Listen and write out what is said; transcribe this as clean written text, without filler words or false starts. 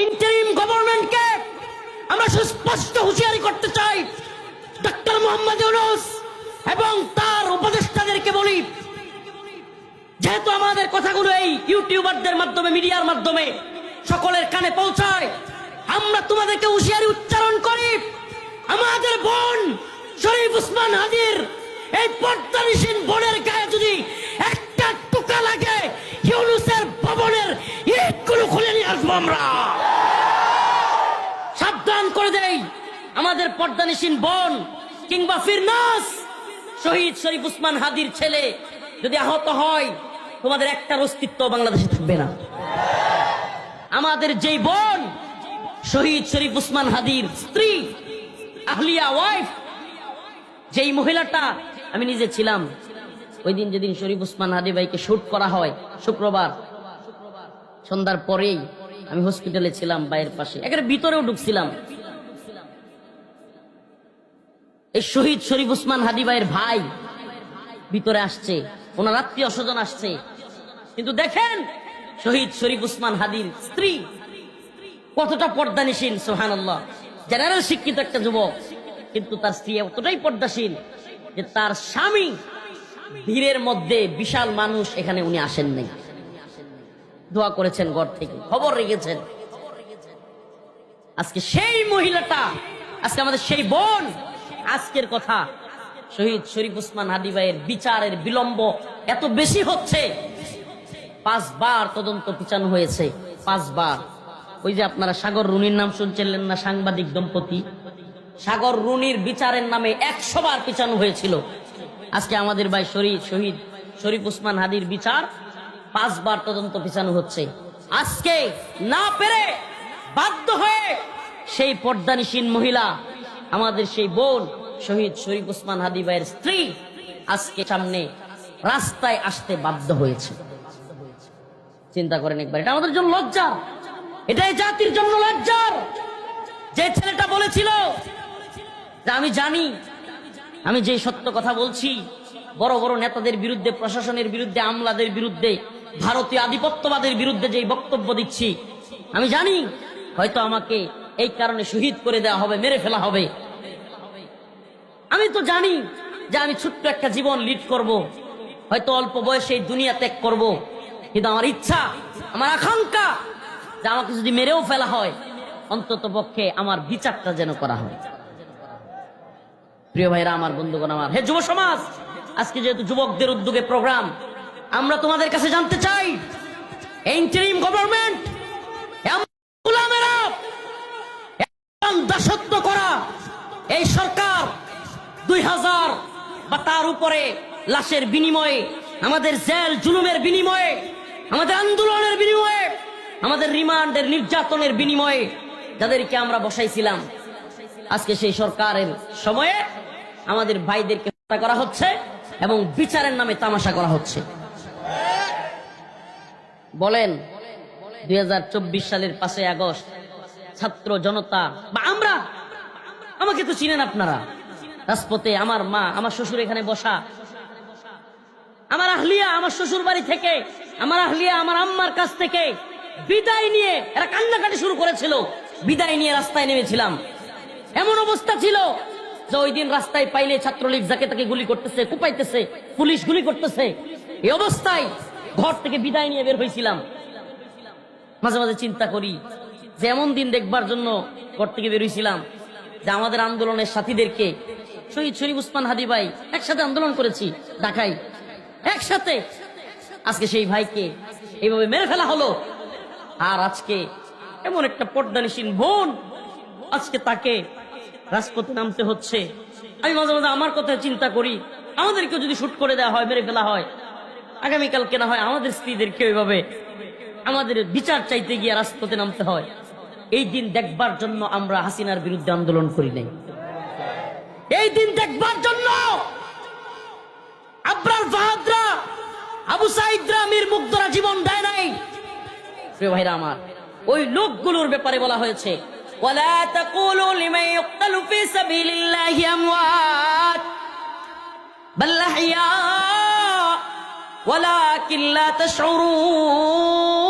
Interim গভর্নমেন্টকে আমরা সুস্পষ্ট হুঁশিয়ারি করতে চাই, ডক্টর মোহাম্মদ ইউনূস এবং তার উপদেষ্টাদেরকে বলি, যেহেতু আমাদের কথাগুলো এই ইউটিউবারদের মাধ্যমে, মিডিয়ার মাধ্যমে সকলের কানে পৌঁছায়, আমরা তোমাদেরকে হুঁশিয়ারি উচ্চারণ করি, আমাদের বোন শরীফ ওসমান হাদির এই পর্দানিসীন বোনের গায়ে যদি একটা টুকা লাগে, ইউনূসের ভবনের ইটগুলো খুলে নিয়ে আসবো আমরা। সাবধান করে দেই, আমাদের পর্দানিসীন বোন কিংবা ফিরনাস শহীদ শরীফ ওসমান হাদির ছেলে যদি আহত হয়, তোমাদের একটার অস্তিত্ব বাংলাদেশে থাকবে না। আমাদের যেই বোন শহীদ শরীফ ওসমান হাদির স্ত্রী, আহলিয়া ওয়াইফ, যেই মহিলাটা, আমি নিজে ছিলাম ওই দিন যেদিন শরীফ ওসমান হাদি ভাইকে শুট করা হয়, শুক্রবার সন্ধ্যার পরেই আমি হসপিটালে ছিলাম, বাইরের পাশে একেবারে ভিতরেও ঢুকছিলাম। এই শহীদ শরীফ ওসমান হাদি ভাইয়ের ভাই ভিতরে আসছে, ওনার আত্মীয় স্বজন আসছে, কিন্তু দেখেন শহীদ শরীফ ওসমান হাদির স্ত্রী কতটা পর্দানিসীন। সুবহানাল্লাহ, জেনারেল শিক্ষিত একটা যুবক, কিন্তু তার স্ত্রী এতটাই পর্দাশীল যে তার স্বামী ভিড়ের মধ্যে, বিশাল মানুষ, এখানে উনি আসেন নাই, দোয়া করেছেন ঘর থেকে, খবর রেখেছেন। আজকে সেই মহিলাটা, আজকে আমাদের সেই বোন, আজকের কথা শহীদ শরীফ ওসমান হাদি ভাইয়ের বিচারের বিলম্ব এত বেশি হচ্ছে। 5 বার তদন্ত পিছানো হয়েছে, 5 বার। ওই যে আপনারা সাগর রুনির নাম শুনছিলেন না, সাংবাদিক দম্পতি, সাগর রুনির বিচারের নামে 100 বার পিছানো হয়েছিল। আজকে আমাদের ভাই শহীদ শরীফ ওসমান হাদির বিচার 5 বার তদন্ত পিছানো হচ্ছে। আজকে না পেরে বাধ্য হয়ে সেই পর্দানিসীন মহিলা, আমাদের সেই বোন শহীদ শরীফ ওসমান হাদি ভাইয়ের স্ত্রী আজকে সামনে রাস্তায় আসতে বাধ্য হয়েছে। চিন্তা করেন একবার, এটা আমাদের জন্য লজ্জা, এটাই জাতির জন্য লজ্জার। যে ছেলেটা বলেছিল যে আমি জানি, আমি যে সত্য কথা বলছি, বড় বড় নেতাদের বিরুদ্ধে, প্রশাসনের বিরুদ্ধে, আমলাদের বিরুদ্ধে, ভারতীয় আধিপত্যবাদের বিরুদ্ধে যে বক্তব্য দিচ্ছি, আমি জানি হয়তো আমাকে এই কারণে শহীদ করে দেওয়া হবে, মেরে ফেলা হবে। আমি তো জানি যে আমি ছোট্ট একটা জীবন লিড করব, হয়তো অল্প বয়সে দুনিয়া ত্যাগ করব, কিন্তু আমার ইচ্ছা, আমার আকাঙ্ক্ষা যে আমাকে যদি মেরেও ফেলা হয়, অন্তত পক্ষে আমার বিচারটা যেন করা হয়। প্রিয় ভাইরা আমার, বন্ধুগণ আমার, হে যুব সমাজ, আজকে যেহেতু যুবকদের উদ্যোগে প্রোগ্রাম, আমরা তোমাদের কাছে জানতে চাই, ইন্টারিম গভর্নমেন্ট, দাসত্ব করা এই সরকার 2000 বা তার উপরে লাশের বিনিময়ে, আমাদের জেল জুলুমের বিনিময়ে, আমাদের আন্দোলনের বিনিময়ে, আমাদের রিমান্ডের নির্যাতনের বিনিময়ে যাদেরকে আমরা বসাইছিলাম, আজকে সেই সরকারের সময়ে আমাদের ভাইদেরকে হত্যা করা হচ্ছে এবং বিচারের নামে তামাশা করা হচ্ছে। বলেন 2024 সালের 5 আগস্ট ছাত্র জনতা বা আমরা, আমাকে তো চিনেন আপনারা, রাজপথে আমার মা, আমার শ্বশুর এখানে বসা, আমার আহলিয়া আমার শ্বশুর বাড়ি থেকে, আমার আহলিয়া আমার আম্মার কাছ থেকে বিদায় নিয়ে এরা কান্নাকাটি শুরু করেছিল, বিদায় নিয়ে রাস্তায় নেমেছিলাম। এমন অবস্থা ছিল যে ওই দিন রাস্তায় পাইলে ছাত্রলীগ যাকে তাকে গুলি করতেছে, কুপাইতেছে, পুলিশ গুলি করতেছে। এই অবস্থায় ঘর থেকে বিদায় নিয়ে বের হয়েছিলাম। মাঝে মাঝে চিন্তা করি যে এমন দিন দেখবার জন্য ঘর থেকে বের হয়েছিলাম যে আমাদের আন্দোলনের সাথীদেরকে, শহীদ শরীফ ওসমান হাদি ভাই একসাথে আন্দোলন করেছি ঢাকায়, একসাথে, আজকে সেই ভাইকে এইভাবে মেরে ফেলা হলো। আর আজকে এমন একটা পর্দানিসীন বোন, আজকে তাকে রাজপথে নামতে হচ্ছে। আমি মাঝে মাঝে আমার কথা চিন্তা করি, আমাদেরকে যদি শুট করে দেওয়া হয়, মেরে ফেলা হয়, আগামীকালকে না হয় আমাদের স্ত্রীদেরকে ওইভাবে আমাদের বিচার চাইতে গিয়ে রাজপথে নামতে হয়। এই দিন দেখবার জন্য আমরা হাসিনার বিরুদ্ধে আন্দোলন করি নাই, এই দিন দেখবার জন্য আবরার ফাহাদরা, আবু সাইদরা, মীর মুগ্ধরা জীবন দেয় নাই। প্রিয় ভাইরা আমার, ওই লোকগুলোর ব্যাপারে বলা হয়েছে, ওয়ালা তাকুলু লিমান ইউকতালু ফি সাবিলিল্লাহি আমওয়াত বাল আহইয়া ওয়ালাকিন লা তাশউরুন।